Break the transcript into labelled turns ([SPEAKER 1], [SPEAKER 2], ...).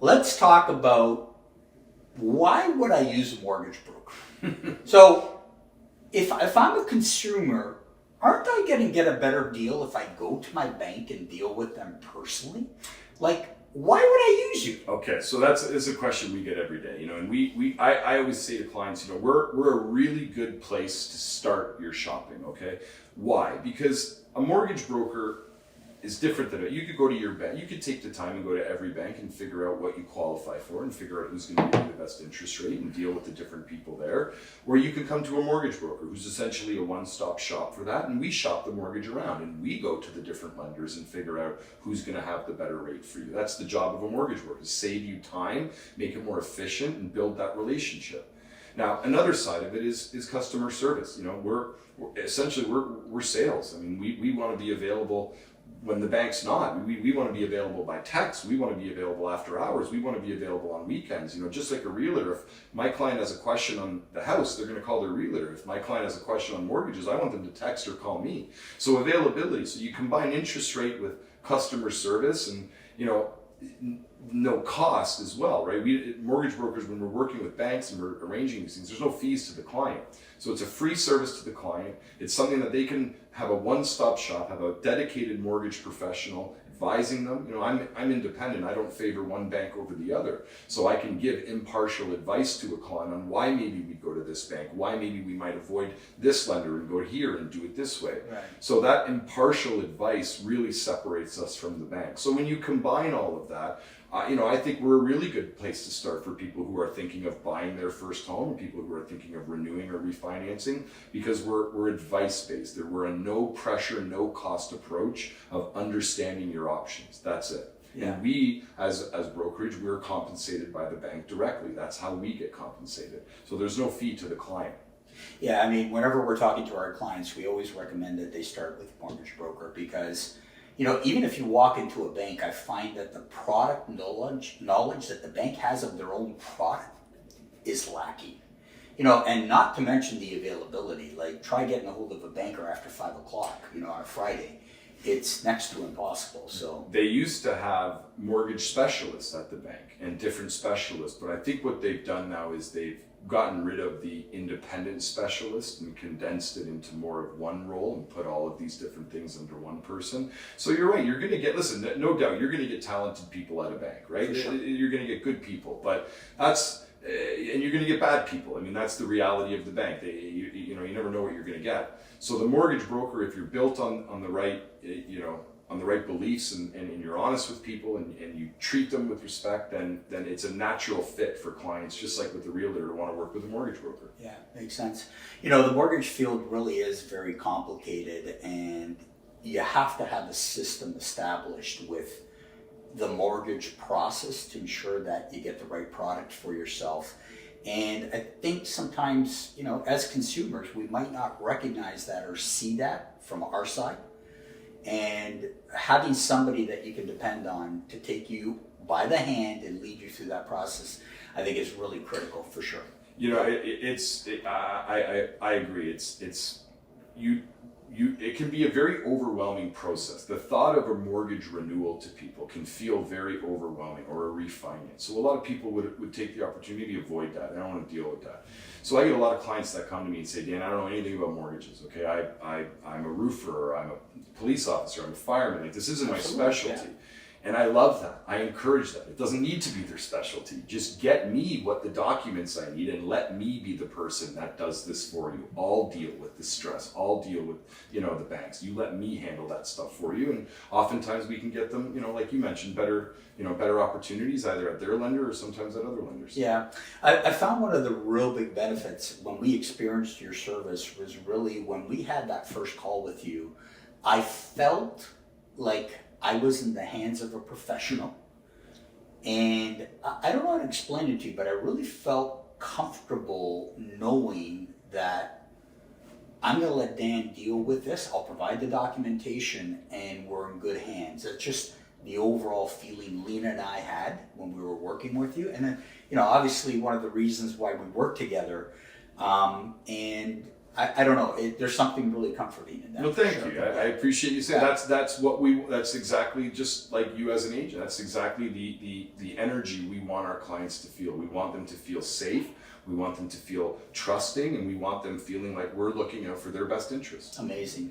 [SPEAKER 1] let's talk about why would I use a mortgage broker? So if I'm a consumer, aren't I going to get a better deal if I go to my bank and deal with them personally? Like, why would I use you?
[SPEAKER 2] Okay, so that's a question we get every day, and I always say to clients, we're a really good place to start your shopping, okay? Why? Because a mortgage broker is different than you could go to your bank. You could take the time and go to every bank and figure out what you qualify for and figure out who's going to give you the best interest rate and deal with the different people there. Or you could come to a mortgage broker who's essentially a one-stop shop for that, and we shop the mortgage around and we go to the different lenders and figure out who's going to have the better rate for you. That's the job of a mortgage broker, to save you time, make it more efficient, and build that relationship. Now, another side of it is customer service. We're essentially sales. I mean, we want to be available when the bank's not. We want to be available by text. We want to be available after hours. We want to be available on weekends. Just like a realtor, if my client has a question on the house, they're going to call their realtor. If my client has a question on mortgages, I want them to text or call me. So availability. So you combine interest rate with customer service and, no cost as well, right? Mortgage brokers, when we're working with banks and we're arranging these things, there's no fees to the client. So it's a free service to the client. It's something that they can have a one-stop shop, have a dedicated mortgage professional advising them. I'm independent. I don't favor one bank over the other. So I can give impartial advice to a client on why maybe we go to this bank, why maybe we might avoid this lender and go here and do it this way.
[SPEAKER 1] Right.
[SPEAKER 2] So that impartial advice really separates us from the bank. So when you combine all of that, I think we're a really good place to start for people who are thinking of buying their first home, or people who are thinking of renewing or refinancing, because we're advice-based. We're a no pressure, no cost approach of understanding your options. That's it.
[SPEAKER 1] Yeah.
[SPEAKER 2] And we, as brokerage, we're compensated by the bank directly. That's how we get compensated. So there's no fee to the client.
[SPEAKER 1] Yeah, I mean, whenever we're talking to our clients, we always recommend that they start with a mortgage broker because even if you walk into a bank, I find that the product knowledge that the bank has of their own product is lacking. And not to mention the availability. Like, try getting a hold of a banker after 5 o'clock, on a Friday. It's next to impossible. So
[SPEAKER 2] they used to have mortgage specialists at the bank and different specialists, but I think what they've done now is they've gotten rid of the independent specialist and condensed it into more of one role and put all of these different things under one person. So you're right, you're going to get, listen, no doubt, you're going to get talented people at a bank, right?
[SPEAKER 1] For sure.
[SPEAKER 2] You're going to get good people, but and you're going to get bad people. I mean, that's the reality of the bank. You never know what you're going to get. So the mortgage broker, if you're built on the right, on the right beliefs and you're honest with people and you treat them with respect, then it's a natural fit for clients, just like with the realtor, to want to work with a mortgage broker.
[SPEAKER 1] Yeah, makes sense. The mortgage field really is very complicated, and you have to have a system established with the mortgage process to ensure that you get the right product for yourself. And I think sometimes, as consumers, we might not recognize that or see that from our side. And having somebody that you can depend on to take you by the hand and lead you through that process, I think is really critical for sure.
[SPEAKER 2] I agree. It can be a very overwhelming process. The thought of a mortgage renewal to people can feel very overwhelming, or a refinance. So a lot of people would take the opportunity to avoid that. They don't want to deal with that. So I get a lot of clients that come to me and say, Dan, I don't know anything about mortgages. Okay, I'm a roofer, or I'm a police officer, I'm a fireman. Like, this isn't my specialty. Yeah. And I love that. I encourage that. It doesn't need to be their specialty. Just get me what the documents I need and let me be the person that does this for you. I'll deal with the stress. I'll deal with, the banks. You let me handle that stuff for you. And oftentimes we can get them, like you mentioned, better opportunities either at their lender or sometimes at other lenders.
[SPEAKER 1] Yeah. I found one of the real big benefits when we experienced your service was really when we had that first call with you, I felt like I was in the hands of a professional, and I don't know how to explain it to you, but I really felt comfortable knowing that I'm going to let Dan deal with this. I'll provide the documentation, and we're in good hands. It's just the overall feeling Lena and I had when we were working with you. And then, obviously one of the reasons why we work together, and I don't know. There's something really comforting in that.
[SPEAKER 2] No,
[SPEAKER 1] for
[SPEAKER 2] thank
[SPEAKER 1] sure.
[SPEAKER 2] you. I appreciate you saying
[SPEAKER 1] Yeah.
[SPEAKER 2] that's exactly just like you as an agent. That's exactly the energy we want our clients to feel. We want them to feel safe. We want them to feel trusting, and we want them feeling like we're looking out for their best interest.
[SPEAKER 1] Amazing.